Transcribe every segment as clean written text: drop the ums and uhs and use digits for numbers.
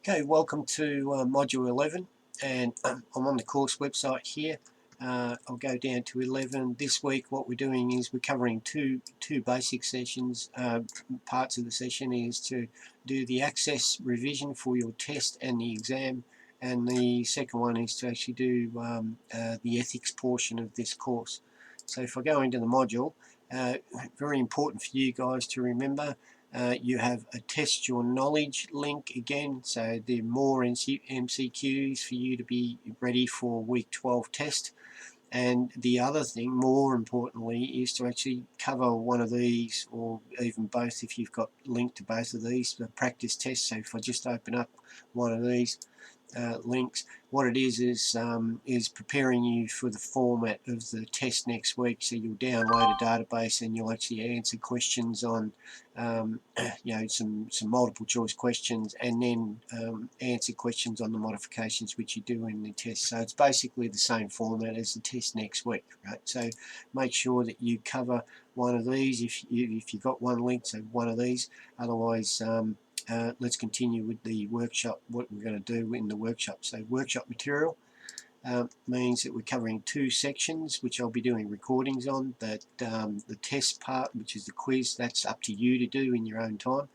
Okay, welcome to Module 11, and I'm on the course website here. I'll go down to 11. This week what we're doing is we're covering two basic sessions. Parts of the session is to do the access revision for your test and the exam, and the second one is to actually do the ethics portion of this course. So if I go into the module, very important for you guys to remember, you have a test your knowledge link again, so there are more MCQs for you to be ready for week 12 test. And the other thing, more importantly, is to actually cover one of these, or even both if you've got linked to both of these, the practice tests. So if I just open up one of these links, what it is preparing you for the format of the test next week. So you'll download a database and you'll actually answer questions on some multiple choice questions, and then answer questions on the modifications which you do in the test. So it's basically the same format as the test next week, right? So make sure that you cover one of these if you've got one link, so one of these. Otherwise, let's continue with the workshop, what we're going to do in the workshop. So workshop material means that we're covering two sections, which I'll be doing recordings on. That the test part, which is the quiz, that's up to you to do in your own time.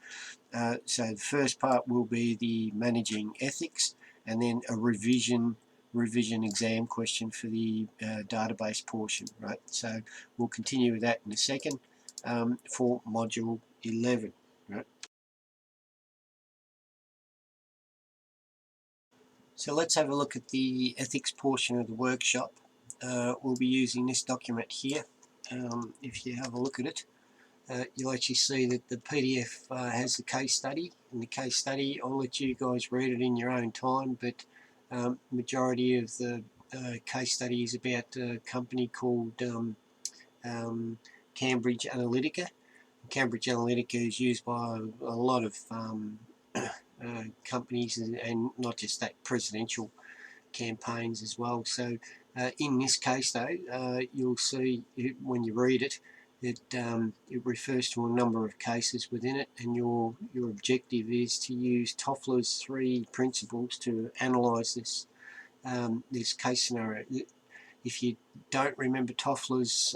So the first part will be the managing ethics, and then a revision exam question for the database portion, right? So we'll continue with that in a second for module 11, right? So let's have a look at the ethics portion of the workshop. We'll be using this document here. If you have a look at it, you'll actually see that the PDF has the case study. In the case study, I'll let you guys read it in your own time, but majority of the case study is about a company called Cambridge Analytica. Cambridge Analytica is used by a lot of companies, and not just that, presidential campaigns as well. So in this case though, you'll see when you read it, it refers to a number of cases within it, and your objective is to use Toffler's 3 principles to analyse this case scenario. If you don't remember Toffler's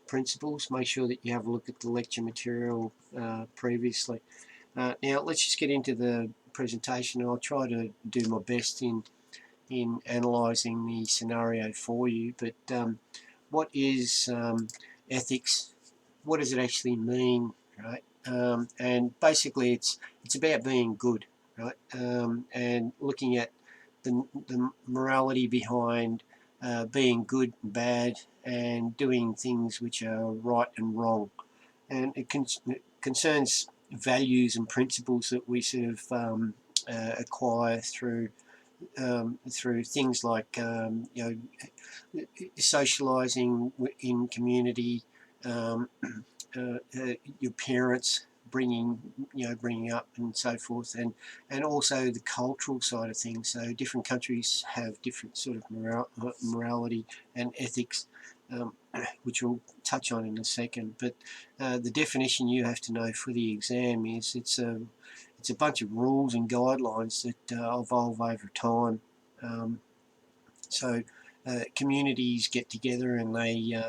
principles, make sure that you have a look at the lecture material previously. Now let's just get into the presentation. I'll try to do my best in analysing the scenario for you, but what is ethics? What does it actually mean, right? And basically it's about being good, right? And looking at the morality behind being good and bad, and doing things which are right and wrong. And it concerns values and principles that we sort of acquire through things like socialising in community, um, your parents bringing up and so forth, and also the cultural side of things. So different countries have different sort of morality and ethics, which we'll touch on in a second. But the definition you have to know for the exam is it's a bunch of rules and guidelines that evolve over time. So communities get together and they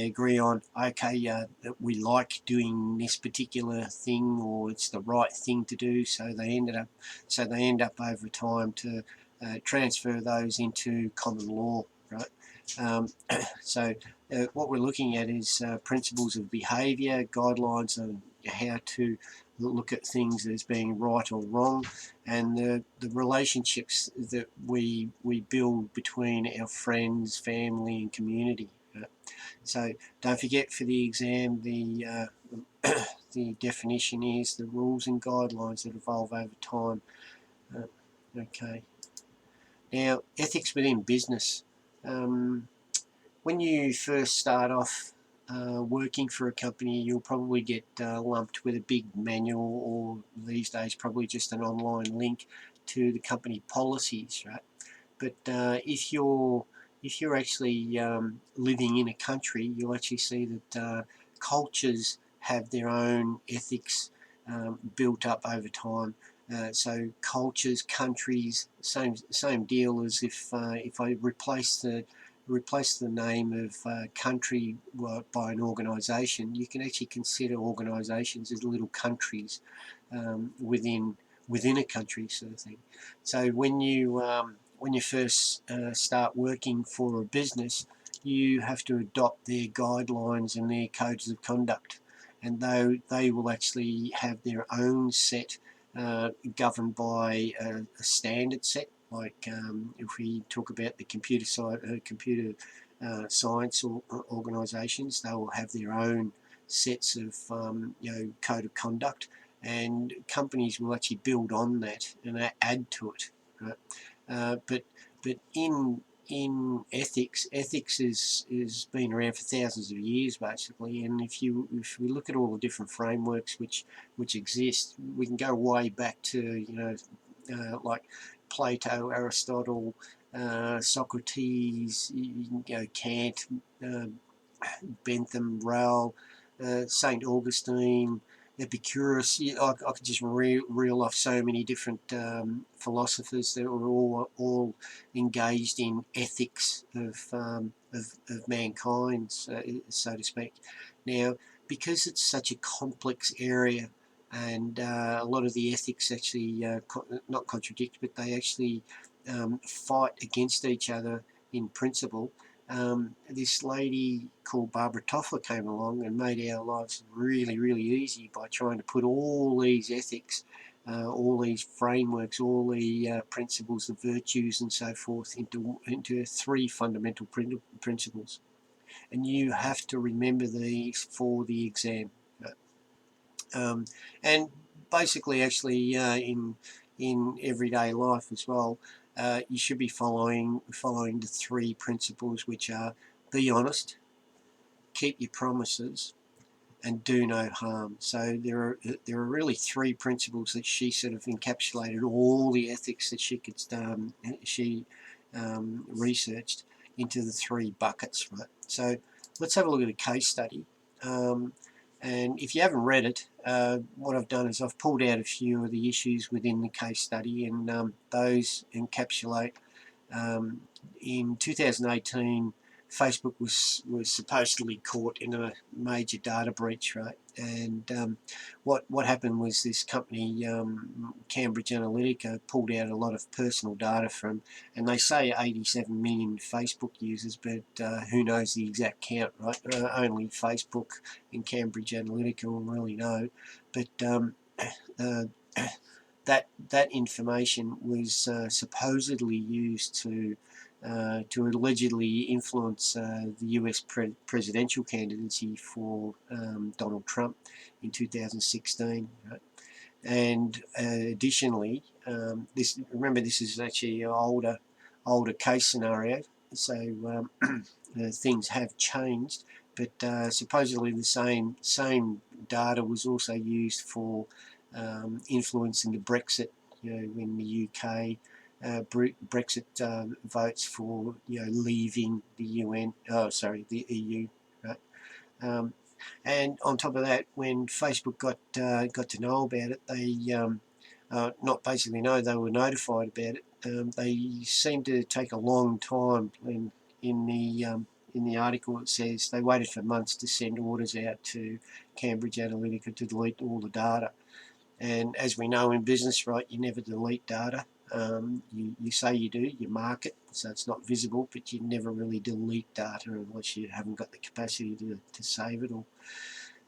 agree on, okay, that we like doing this particular thing, or it's the right thing to do. So they end up over time to transfer those into common law, right? Um, so what we're looking at is principles of behaviour, guidelines on how to look at things as being right or wrong, and the relationships that we build between our friends, family, and community. So don't forget for the exam, the definition is the rules and guidelines that evolve over time. Okay. Now, ethics within business. When you first start off working for a company, you'll probably get lumped with a big manual, or these days probably just an online link to the company policies, right? But if you're actually living in a country, you'll actually see that cultures have their own ethics built up over time. So cultures, countries, same deal as if I replace the name of country by an organisation. You can actually consider organisations as little countries within a country, sort of thing. So when you first start working for a business, you have to adopt their guidelines and their codes of conduct, and though they will actually have their own set governed by a standard set. Like if we talk about the computer science or organisations, they will have their own sets of code of conduct, and companies will actually build on that and add to it. Right? But in ethics is been around for thousands of years basically, and if we look at all the different frameworks which exist, we can go way back to like Plato, Aristotle, Socrates, Kant, Bentham, Rowell, Saint Augustine, Epicurus. I could just reel off so many different philosophers that were all engaged in ethics of mankind, so to speak. Now, because it's such a complex area, and a lot of the ethics actually not contradict, but they actually fight against each other in principle. This lady called Barbara Toffler came along and made our lives really, really easy by trying to put all these ethics, all these frameworks, all the principles of virtues and so forth into three fundamental principles. And you have to remember these for the exam. And basically, actually, in everyday life as well, you should be following the three principles, which are: be honest, keep your promises, and do no harm. So there are really three principles that she sort of encapsulated all the ethics that she researched into the three buckets. Right. So let's have a look at a case study. And if you haven't read it, what I've done is I've pulled out a few of the issues within the case study, and those encapsulate. In 2018, Facebook was supposedly caught in a major data breach, right? And what happened was this company, Cambridge Analytica, pulled out a lot of personal data from, and they say 87 million Facebook users, but who knows the exact count, right? Only Facebook and Cambridge Analytica will really know. But that information was supposedly used to allegedly influence the US presidential candidacy for Donald Trump in 2016. Right? And additionally, this is actually an older case scenario, so things have changed. But supposedly the same data was also used for influencing the Brexit, in the UK. Brexit votes for leaving the the EU, right? And on top of that, when Facebook got to know about it, they not basically know, they were notified about it. They seemed to take a long time. In the article, it says they waited for months to send orders out to Cambridge Analytica to delete all the data. And as we know in business, right, you never delete data. You say you do, you mark it, so it's not visible, but you never really delete data unless you haven't got the capacity to save it all.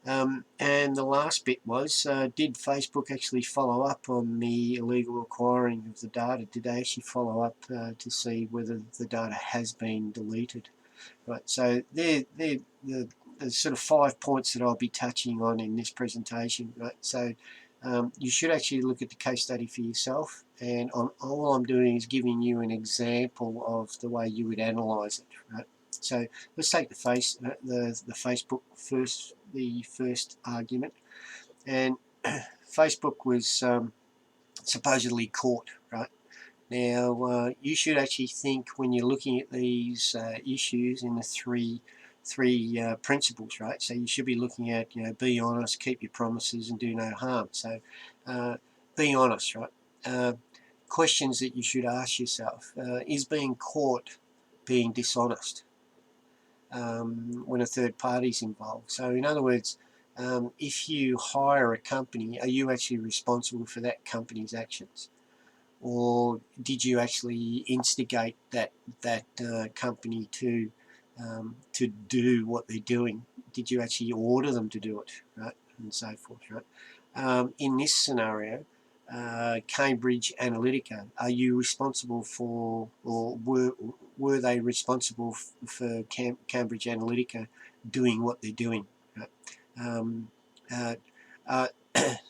And the last bit was, did Facebook actually follow up on the illegal acquiring of the data? Did they actually follow up to see whether the data has been deleted? Right, so they're the sort of 5 points that I'll be touching on in this presentation. Right, so you should actually look at the case study for yourself, and all I'm doing is giving you an example of the way you would analyse it. Right, so let's take the Facebook first, the first argument, and Facebook was supposedly caught. Right. Now, you should actually think, when you're looking at these issues, in the three principles, right? So you should be looking at, be honest, keep your promises, and do no harm. So be honest, right? questions that you should ask yourself. Is being caught being dishonest when a third party is involved? So in other words, if you hire a company, are you actually responsible for that company's actions? Or did you actually instigate that company to do what they're doing? Did you actually order them to do it, right? And so forth, right? In this scenario, Cambridge Analytica, are you responsible for, or were they responsible for Cambridge Analytica doing what they're doing, right? Uh, uh,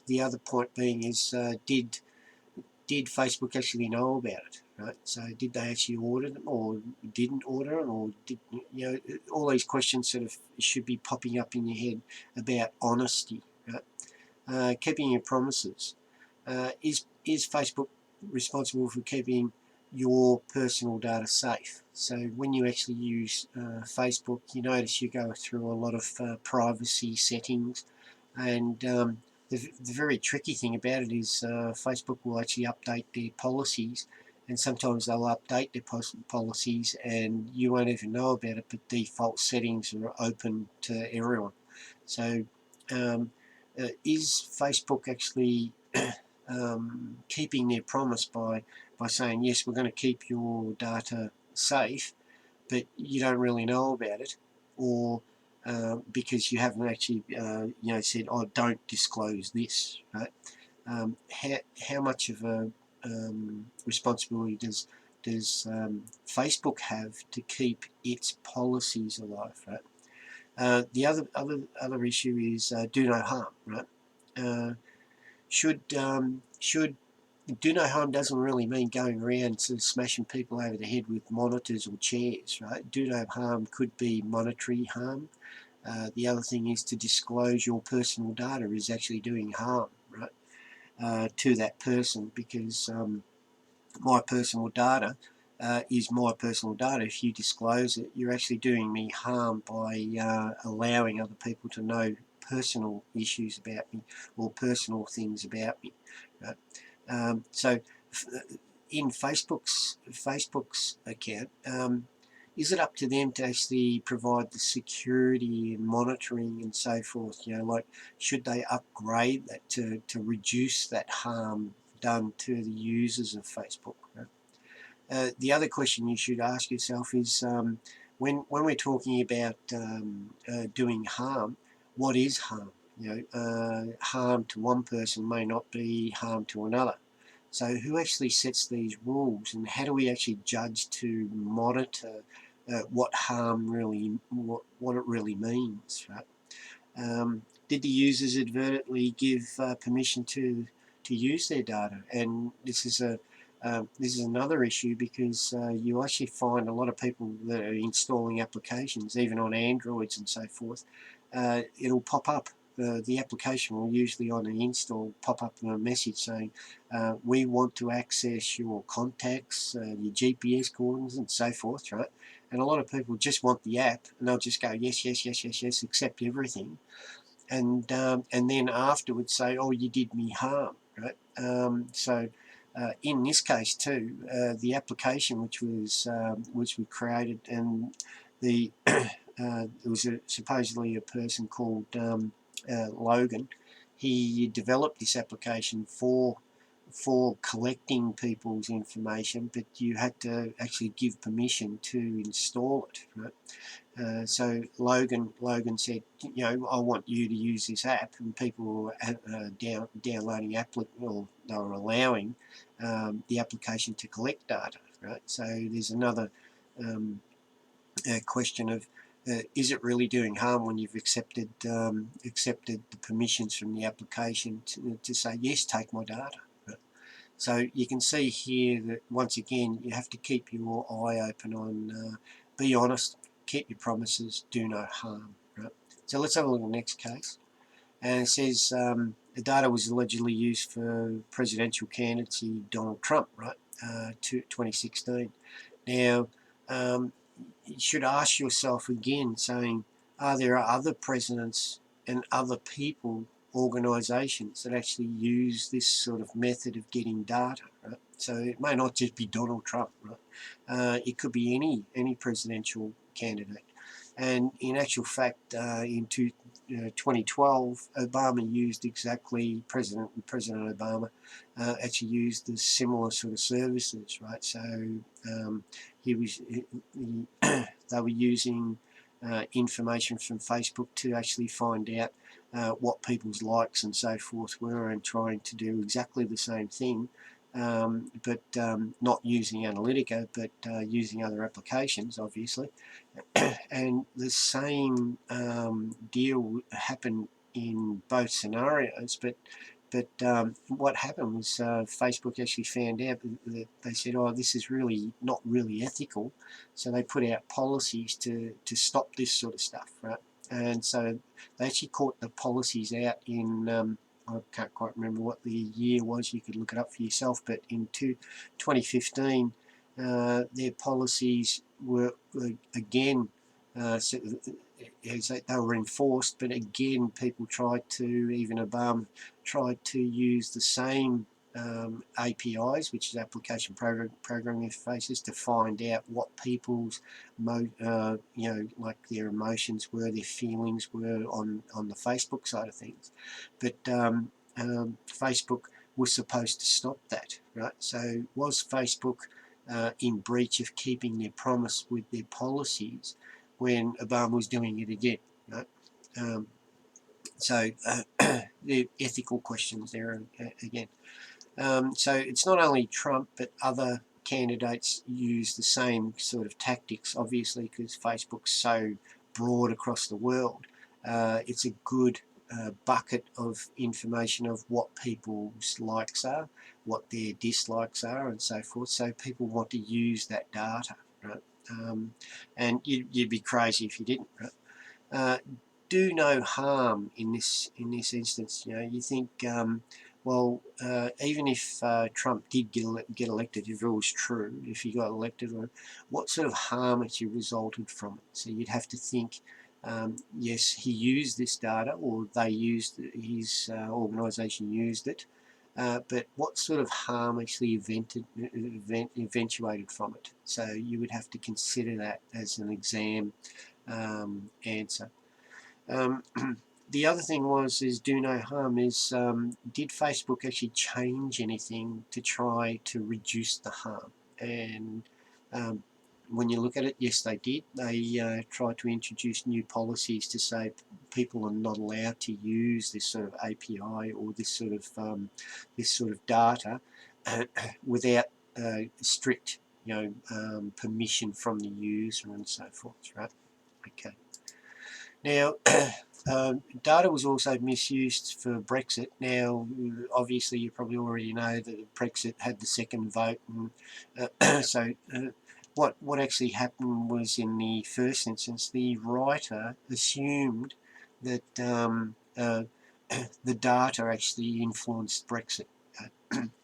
the other point being is, did Facebook actually know about it, right? So did they actually order them, or didn't order them, or did, you know, all these questions sort of should be popping up in your head about honesty, right? Keeping your promises. Is Facebook responsible for keeping your personal data safe? So when you actually use Facebook, you notice you go through a lot of privacy settings, and the very tricky thing about it is Facebook will actually update their policies, and sometimes they'll update their policies and you won't even know about it, but default settings are open to everyone. So is Facebook actually keeping their promise by saying, yes, we're going to keep your data safe, but you don't really know about it, or because you haven't actually said, oh, don't disclose this, right? How much of a responsibility does Facebook have to keep its policies alive, right? The other issue is do no harm, right? Should do no harm doesn't really mean going around sort of smashing people over the head with monitors or chairs, right? Do no harm could be monetary harm. The other thing is to disclose your personal data is actually doing harm, right, to that person, because my personal data is my personal data. If you disclose it, you're actually doing me harm by allowing other people to know personal issues about me or personal things about me, right? So in Facebook's account, is it up to them to actually provide the security and monitoring and so forth? You know, like, should they upgrade that to reduce that harm done to the users of Facebook, right? The other question you should ask yourself is, when we're talking about doing harm, what is harm? You know, harm to one person may not be harm to another. So who actually sets these rules, and how do we actually judge to monitor what harm really, what it really means, right? Did the users advertently give permission to use their data? And this is another issue, because you actually find a lot of people that are installing applications, even on Androids and so forth. It'll pop up. The application will usually, on an install, pop up a message saying, we want to access your contacts, your GPS coordinates and so forth, right? And a lot of people just want the app, and they'll just go, yes, yes, yes, yes, yes, accept everything. And then afterwards say, oh, you did me harm, right? So in this case too, the application which we created, and the it was supposedly a person called Logan. He developed this application for collecting people's information, but you had to actually give permission to install it, right? So Logan said, you know, I want you to use this app, and people were downloading or they were allowing the application to collect data, right? So there's another question of, is it really doing harm when you've accepted the permissions from the application to say, yes, take my data, right? So you can see here that, once again, you have to keep your eye open on, be honest, keep your promises, do no harm, right? So let's have a look at the next case. And it says the data was allegedly used for presidential candidacy Donald Trump, right, 2016. Now, you should ask yourself again, saying, are there other presidents and other people organisations that actually use this sort of method of getting data, right? So it may not just be Donald Trump, right? It could be any presidential candidate. And in actual fact, in 2012, Obama used exactly, President Obama actually used the similar sort of services, right? So they were using information from Facebook to actually find out what people's likes and so forth were, and trying to do exactly the same thing, but not using Analytica, but using other applications, obviously. And the same deal happened in both scenarios, but what happened was Facebook actually found out that they said, oh, this is really not really ethical, so they put out policies to stop this sort of stuff, right? And so they actually caught the policies out in I can't quite remember what the year was, you could look it up for yourself, but in 2015 their policies were again they were enforced, but again people tried to, even Obama tried to use the same APIs, which is application programming interfaces, to find out what people's like their emotions were, their feelings were on the Facebook side of things. But Facebook was supposed to stop that, right? So was Facebook in breach of keeping their promise with their policies when Obama was doing it again, right? So the ethical questions there again. So it's not only Trump, but other candidates use the same sort of tactics, obviously, because Facebook's so broad across the world. It's a good bucket of information of what people's likes are, what their dislikes are, and so forth. So people want to use that data, right? And you'd be crazy if you didn't, right? Do no harm in this instance. You think, well, even if Trump did get elected, if it was true, if he got elected, what sort of harm actually resulted from it? So you'd have to think, yes, he used this data, or they used, his organisation used it, but what sort of harm actually eventuated from it? So you would have to consider that as an exam answer. The other thing is do no harm is, did Facebook actually change anything to try to reduce the harm? And when you look at it, yes, they did. They tried to introduce new policies to say people are not allowed to use this sort of API or this sort of data without strict, permission from the user and so forth, right? Okay. Now, data was also misused for Brexit. Now, obviously, you probably already know that Brexit had the second vote, and so what actually happened was, in the first instance, the writer assumed that the data actually influenced Brexit.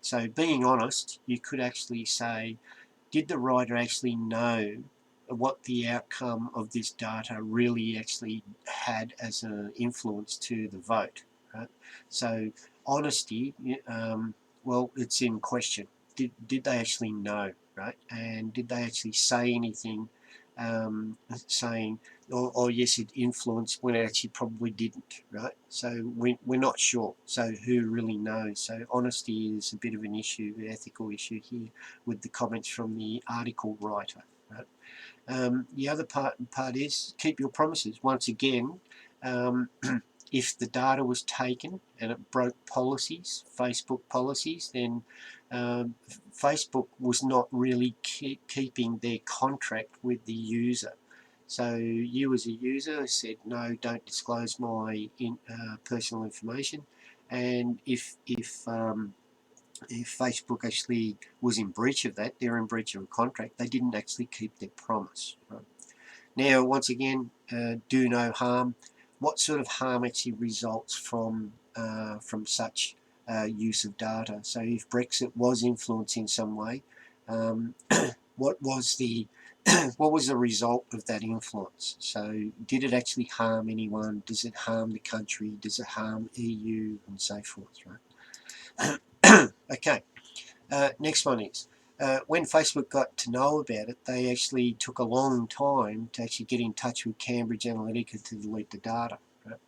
So, being honest, you could actually say, did the writer actually know what the outcome of this data really actually had as an influence to the vote, right? So honesty, well, it's in question. Did they actually know, right? And did they actually say anything saying, oh yes, it influenced, when it actually probably didn't, right? So we're not sure. So who really knows? So honesty is a bit of an issue, an ethical issue here, with the comments from the article writer, right? The other part is keep your promises. Once again, if the data was taken and it broke policies, Facebook policies, then Facebook was not really keeping their contract with the user. So you as a user said, no, don't disclose my personal information. And if Facebook actually was in breach of that, they're in breach of a contract, they didn't actually keep their promise. Right? Now, once again, do no harm. What sort of harm actually results from such use of data? So if Brexit was influenced in some way, what was the what was the result of that influence? So did it actually harm anyone? Does it harm the country? Does it harm EU and so forth, right? Okay, next one is, when Facebook got to know about it, they actually took a long time to actually get in touch with Cambridge Analytica to delete the data. Right?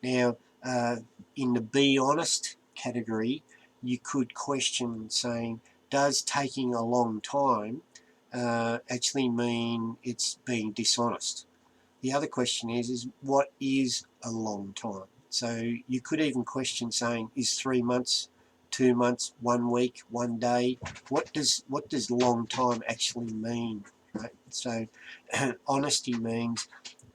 Now, in the be honest category, you could question saying, does taking a long time actually mean it's being dishonest? The other question is what is a long time? So you could even question saying, is 3 months, 2 months, 1 week, 1 day? What does long time actually mean? Right? So honesty means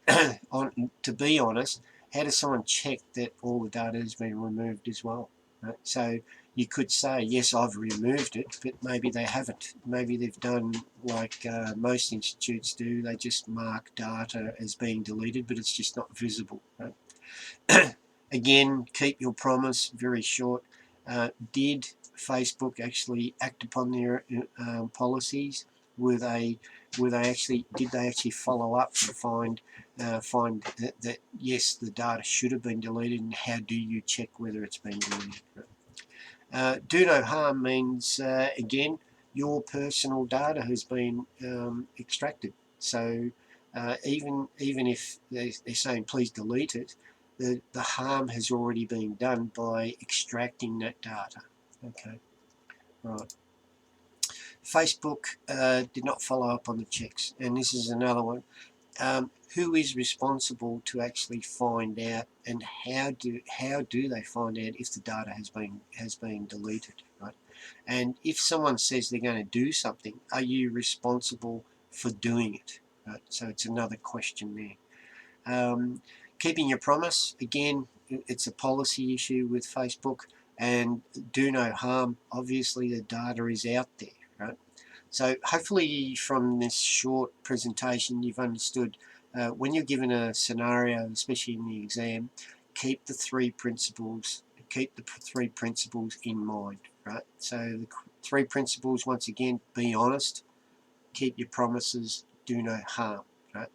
to be honest. How does someone check that all the data has been removed as well? Right? So you could say, yes, I've removed it, but maybe they haven't. Maybe they've done like most institutes do. They just mark data as being deleted, but it's just not visible. Right? Again, keep your promise. Very short. Did Facebook actually act upon their policies? Did they actually follow up and find that yes, the data should have been deleted, and how do you check whether it's been deleted? Do no harm means again, your personal data has been extracted. So even if they're saying please delete it, the harm has already been done by extracting that data. Okay, right. Facebook did not follow up on the checks, and this is another one. Who is responsible to actually find out, and how do they find out if the data has been deleted, right? And if someone says they're going to do something, are you responsible for doing it, right? So it's another question there. Keeping your promise, again, it's a policy issue with Facebook. And do no harm, obviously the data is out there, right? So hopefully from this short presentation you've understood when you're given a scenario, especially in the exam, keep the three principles in mind, right? So the three principles, once again, be honest, keep your promises, do no harm, right?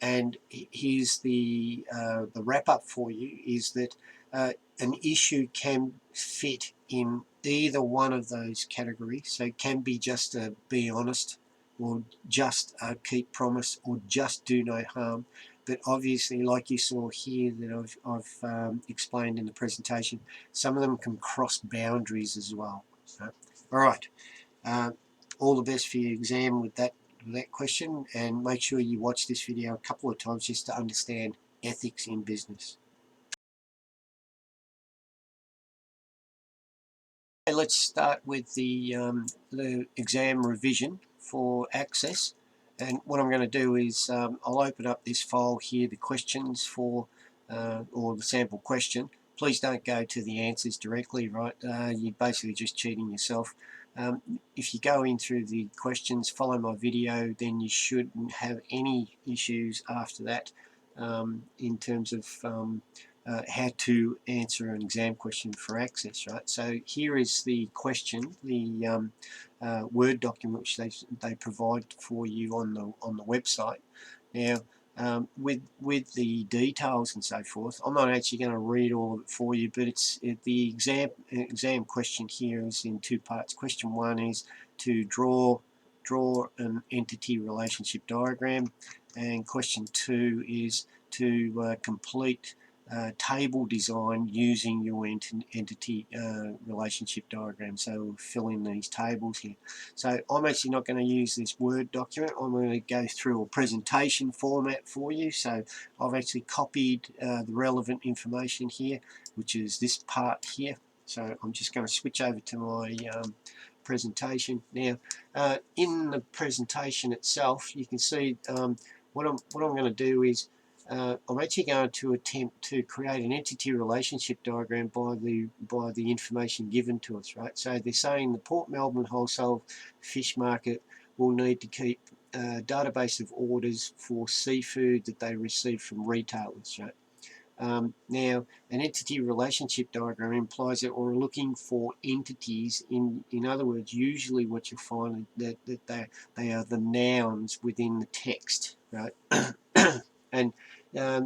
And here's the wrap up for you, is that an issue can fit in either one of those categories. So it can be just a be honest, or just keep promise, or just do no harm. But obviously, like you saw here that I've explained in the presentation, some of them can cross boundaries as well. Right? All right. Uh, all the best for your exam with that question, and make sure you watch this video a couple of times just to understand ethics in business. Okay, let's start with the exam revision for Access. And what I'm going to do is I'll open up this file here, the questions for or the sample question. Please don't go to the answers directly, right? You're basically just cheating yourself. If you go in through the questions, follow my video, then you shouldn't have any issues after that in terms of how to answer an exam question for Access, right? So here is the question, the Word document which they provide for you on the website. Now, with the details and so forth, I'm not actually going to read all of it for you, but the exam question here is in two parts. Question one is to draw an entity relationship diagram, and question two is to complete table design using your entity relationship diagram. So we'll fill in these tables here. So I'm actually not going to use this Word document. I'm going to go through a presentation format for you. So I've actually copied the relevant information here, which is this part here. So I'm just going to switch over to my presentation now. In the presentation itself, you can see what I'm going to do is I'm actually going to attempt to create an entity relationship diagram by the information given to us, right? So they're saying the Port Melbourne wholesale fish market will need to keep a database of orders for seafood that they receive from retailers, right? Now, an entity relationship diagram implies that we're looking for entities. In other words, usually what you'll find that they are the nouns within the text, right? And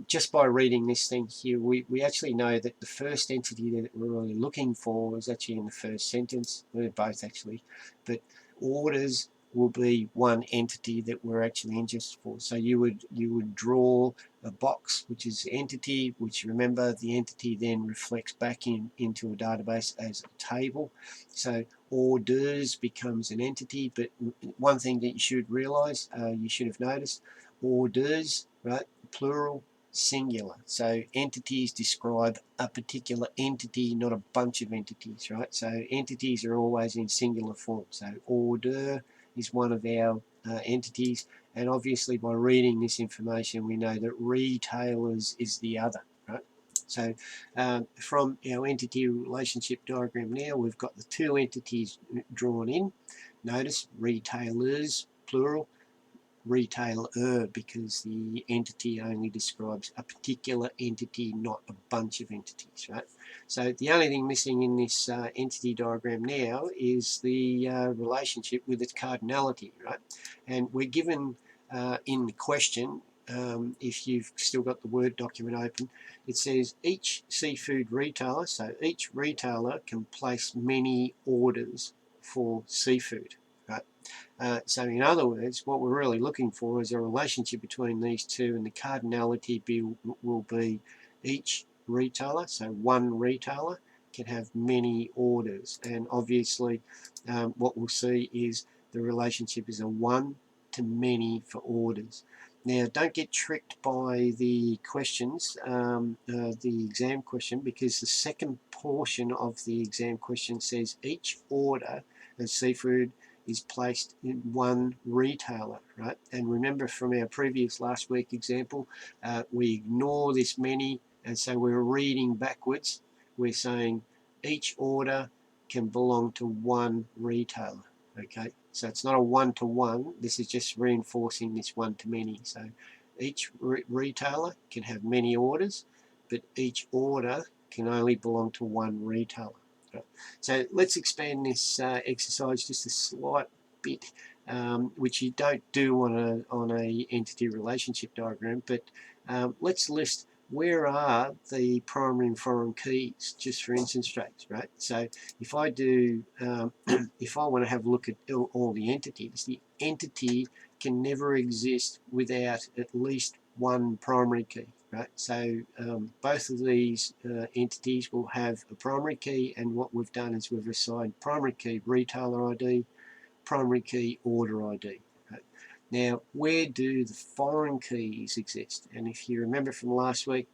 just by reading this thing here, we actually know that the first entity that we're really looking for is actually in the first sentence. They're both actually, but orders will be one entity that we're actually interested for. So you would draw a box, which is entity, which, remember, the entity then reflects back into a database as a table. So orders becomes an entity. But one thing that you should realize, you should have noticed, orders, right, plural, singular. So entities describe a particular entity, not a bunch of entities, right? So entities are always in singular form. So order is one of our entities, and obviously by reading this information we know that retailers is the other, right? So from our entity relationship diagram now, we've got the two entities drawn in. Notice retailers, plural, retailer, because the entity only describes a particular entity, not a bunch of entities, right? So the only thing missing in this entity diagram now is the relationship with its cardinality, right? And we're given in the question, if you've still got the Word document open, it says each seafood retailer, so each retailer can place many orders for seafood, right? So in other words, what we're really looking for is a relationship between these two, and the cardinality will be each retailer, so one retailer can have many orders, and obviously what we'll see is the relationship is a one to many for orders. Now, don't get tricked by the questions, the exam question, because the second portion of the exam question says each order of seafood is placed in one retailer, right? And remember from our previous last week example, we ignore this many, and so we're reading backwards. We're saying each order can belong to one retailer, okay? So it's not a one-to-one, this is just reinforcing this one-to-many. So each retailer can have many orders, but each order can only belong to one retailer. So let's expand this exercise just a slight bit, which you don't do on a entity relationship diagram, but let's list where are the primary and foreign keys, just for instance rates, right? So if I do, if I want to have a look at all the entities, the entity can never exist without at least one primary key, right? So both of these entities will have a primary key, and what we've done is we've assigned primary key retailer ID, primary key order ID. Right? Now, where do the foreign keys exist? And if you remember from last week,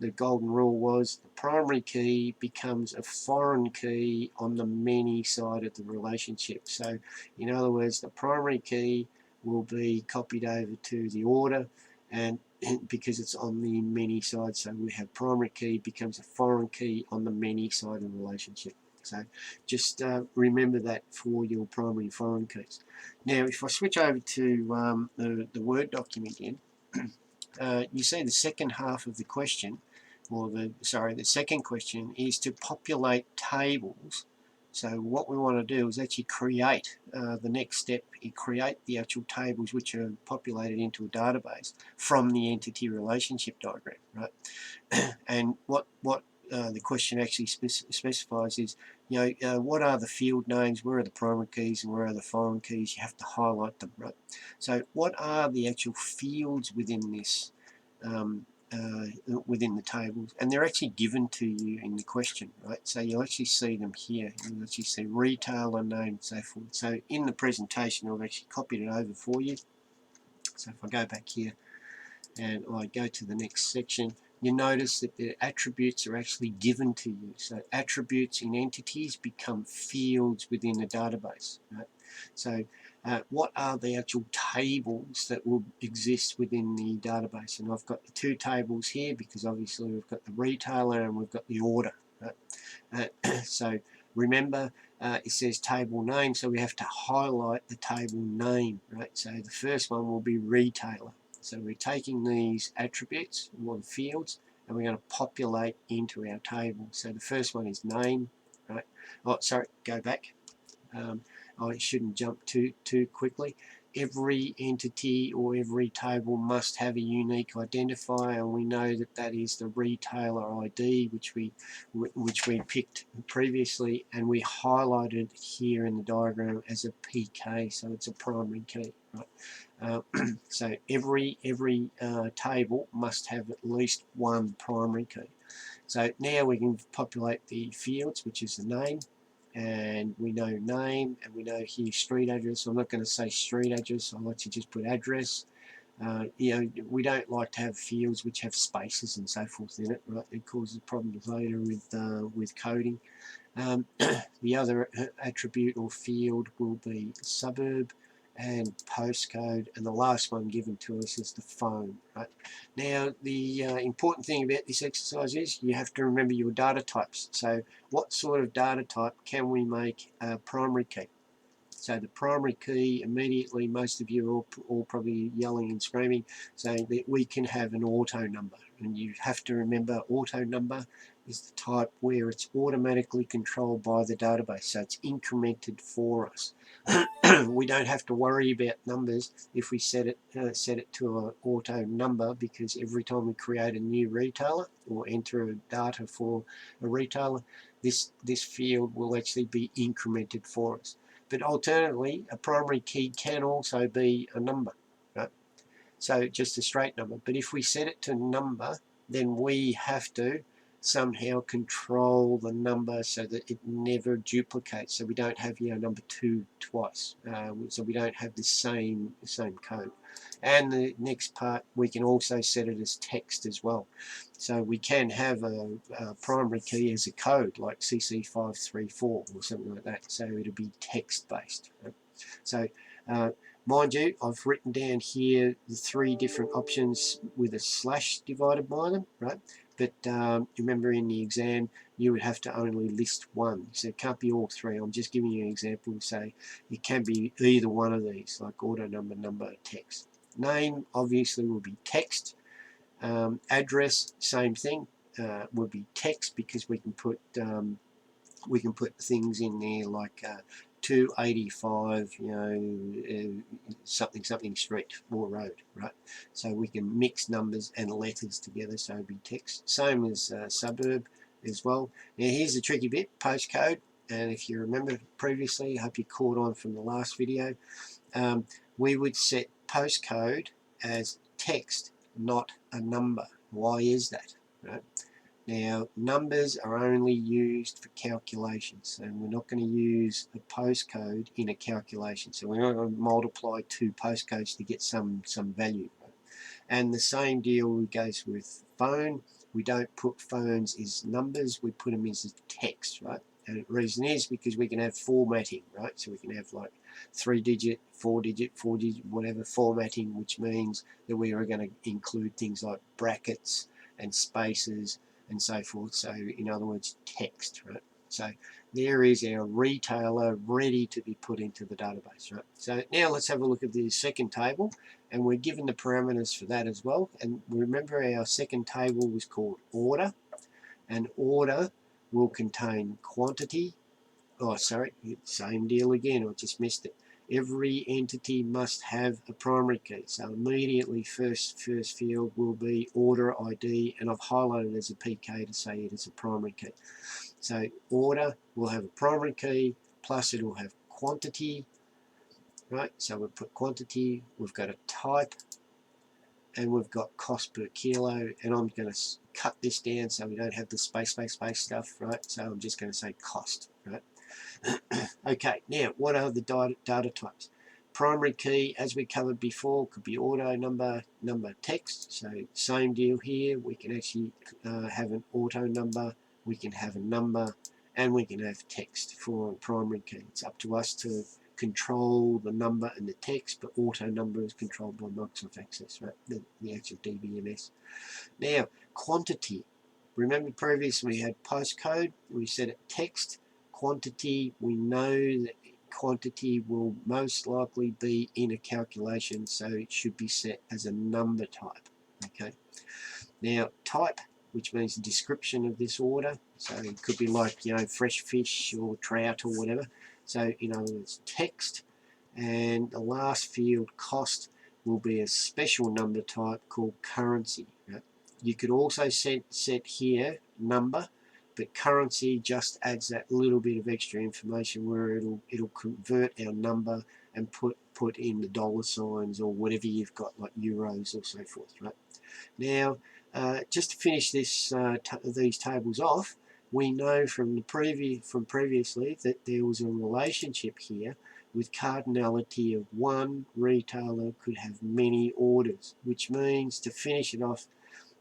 the golden rule was the primary key becomes a foreign key on the many side of the relationship. So in other words, the primary key will be copied over to the order, and because it's on the many side, so we have primary key becomes a foreign key on the many side of the relationship. So just remember that for your primary and foreign keys. Now if I switch over to the Word document again, you see the second half of the question, or the second question is to populate tables. So what we want to do is actually create the next step, create the actual tables which are populated into a database from the entity relationship diagram, right? And what the question actually specifies is, what are the field names, where are the primary keys, and where are the foreign keys? You have to highlight them, right? So what are the actual fields within this, within the tables, and they're actually given to you in the question, right? So you'll actually see them here. You'll actually see retailer name and so forth. So in the presentation, I've actually copied it over for you. So if I go back here and I go to the next section, you notice that the attributes are actually given to you. So attributes in entities become fields within the database, right? So what are the actual tables that will exist within the database? And I've got the two tables here because obviously we've got the retailer and we've got the order, right? So remember, it says table name, so we have to highlight the table name, right? So the first one will be retailer. So we're taking these attributes, or the fields, and we're going to populate into our table. So the first one is name, right? Oh, sorry, go back. I shouldn't jump too quickly. Every entity or every table must have a unique identifier, and we know that that is the retailer ID, which we picked previously, and we highlighted here in the diagram as a PK, so it's a primary key, right? So every table must have at least one primary key. So now we can populate the fields, which is the name, and we know name, and we know here street address. I'm not going to say street address, I like to just put address. You know, we don't like to have fields which have spaces and so forth in it, right? It causes problems later with coding. The other attribute or field will be suburb and postcode, and the last one given to us is the phone, right? Now the important thing about this exercise is you have to remember your data types. So what sort of data type can we make a primary key? So the primary key, immediately most of you are all probably yelling and screaming saying that we can have an auto number, and you have to remember auto number is the type where it's automatically controlled by the database, so it's incremented for us. We don't have to worry about numbers if we set it to an auto number, because every time we create a new retailer or enter data for a retailer, this field will actually be incremented for us. But alternatively, a primary key can also be a number, right? So just a straight number. But if we set it to number, then we have to somehow control the number so that it never duplicates. So we don't have number 2 twice. So we don't have the same code. And the next part, we can also set it as text as well. So we can have a primary key as a code, like CC534 or something like that. So it'll be text based. Right? So mind you, I've written down here the 3 different options with a slash divided by them, right? But remember in the exam, you would have to only list one. So it can't be all 3. I'm just giving you an example to say it can be either one of these, like auto number, number, text. Name obviously will be text. Address, same thing, will be text, because we can put things in there like 285, something street or road, right? So we can mix numbers and letters together, so it'll be text. Same as suburb as well. Now here's the tricky bit, postcode. And if you remember previously, I hope you caught on from the last video, we would set postcode as text, not a number. Why is that? Right? Now, numbers are only used for calculations, and we're not going to use a postcode in a calculation. So we're not going to multiply 2 postcodes to get some value. Right? And the same deal goes with phone. We don't put phones as numbers, we put them as text, right? And the reason is because we can have formatting, right? So we can have like 3-digit, 4-digit, 4-digit, whatever formatting, which means that we are going to include things like brackets and spaces and so forth. So in other words, text, right? So there is our retailer ready to be put into the database, right? So now let's have a look at the second table, and we're given the parameters for that as well. And remember, our second table was called order, and order will contain quantity. Oh, sorry, same deal again, I just missed it. Every entity must have a primary key. So immediately first field will be order ID, and I've highlighted as a PK to say it is a primary key. So order will have a primary key, plus it will have quantity, right? So we'll put quantity, we've got a type, and we've got cost per kilo, and I'm going to cut this down so we don't have the space stuff, right? So I'm just going to say cost, right? Okay, now what are the data types? Primary key, as we covered before, could be auto number, text. So same deal here. We can actually have an auto number, we can have a number, and we can have text for a primary key. It's up to us to control the number and the text, but auto number is controlled by Microsoft Access, right? The actual DBMS. Now, quantity. Remember previously we had postcode, we set it text. Quantity, we know that quantity will most likely be in a calculation, so it should be set as a number type. Okay. Now, type which means the description of this order. So it could be like, you know, fresh fish or trout or whatever. So in other words, text. And the last field, cost, will be a special number type called currency. Right? You could also set here number, but currency just adds that little bit of extra information where it'll convert our number and put in the dollar signs or whatever you've got, like euros or so forth. Right? Now, just to finish this these tables off, we know from previously that there was a relationship here with cardinality of one retailer could have many orders, which means to finish it off,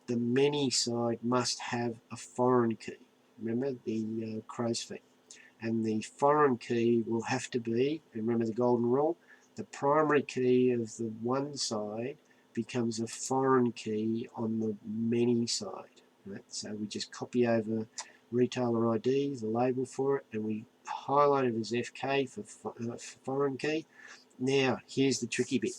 the many side must have a foreign key. Remember the crow's feet. And the foreign key will have to be, remember the golden rule, the primary key of the one side becomes a foreign key on the many side. Right? So we just copy over retailer ID, the label for it, and we highlight it as FK for foreign key. Now, here's the tricky bit.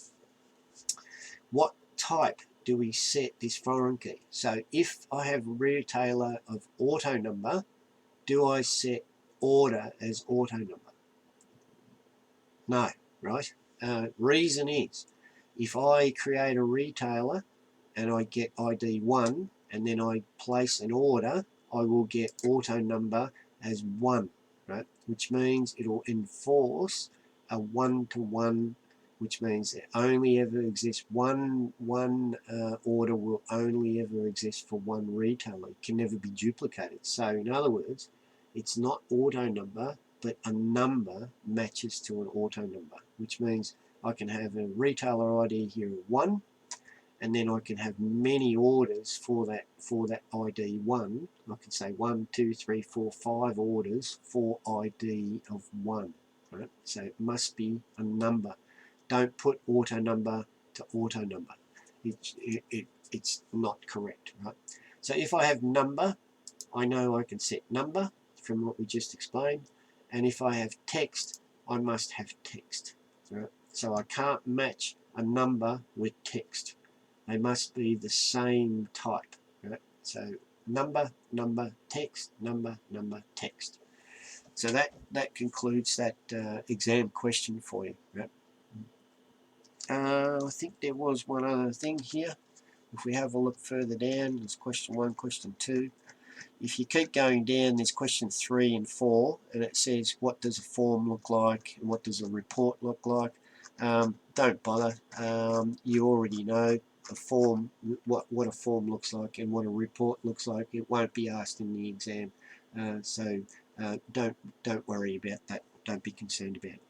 What type do we set this foreign key? So if I have a retailer of auto number, do I set order as auto number? No, right? Reason is, if I create a retailer and I get ID 1 and then I place an order, I will get auto number as 1, right? Which means it'll enforce a one-to-one, which means it only ever exists one order will only ever exist for one retailer. It can never be duplicated. So in other words, it's not auto number, but a number matches to an auto number, which means I can have a retailer ID here of 1, and then I can have many orders for that ID 1. I can say 1, 2, 3, 4, 5 orders for ID of 1. Right? So it must be a number. Don't put auto number to auto number. It's not correct. Right? So if I have number, I know I can set number from what we just explained. And if I have text, I must have text. Right? So I can't match a number with text. They must be the same type. Right? So number, number, text, number, number, text. So that concludes that exam question for you. Right? I think there was one other thing here. If we have a look further down, there's question 1, question 2. If you keep going down, there's question 3 and 4, and it says, what does a form look like and what does a report look like? Don't bother. You already know a form, what a form looks like and what a report looks like. It won't be asked in the exam, so don't worry about that. Don't be concerned about it.